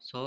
100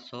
100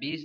20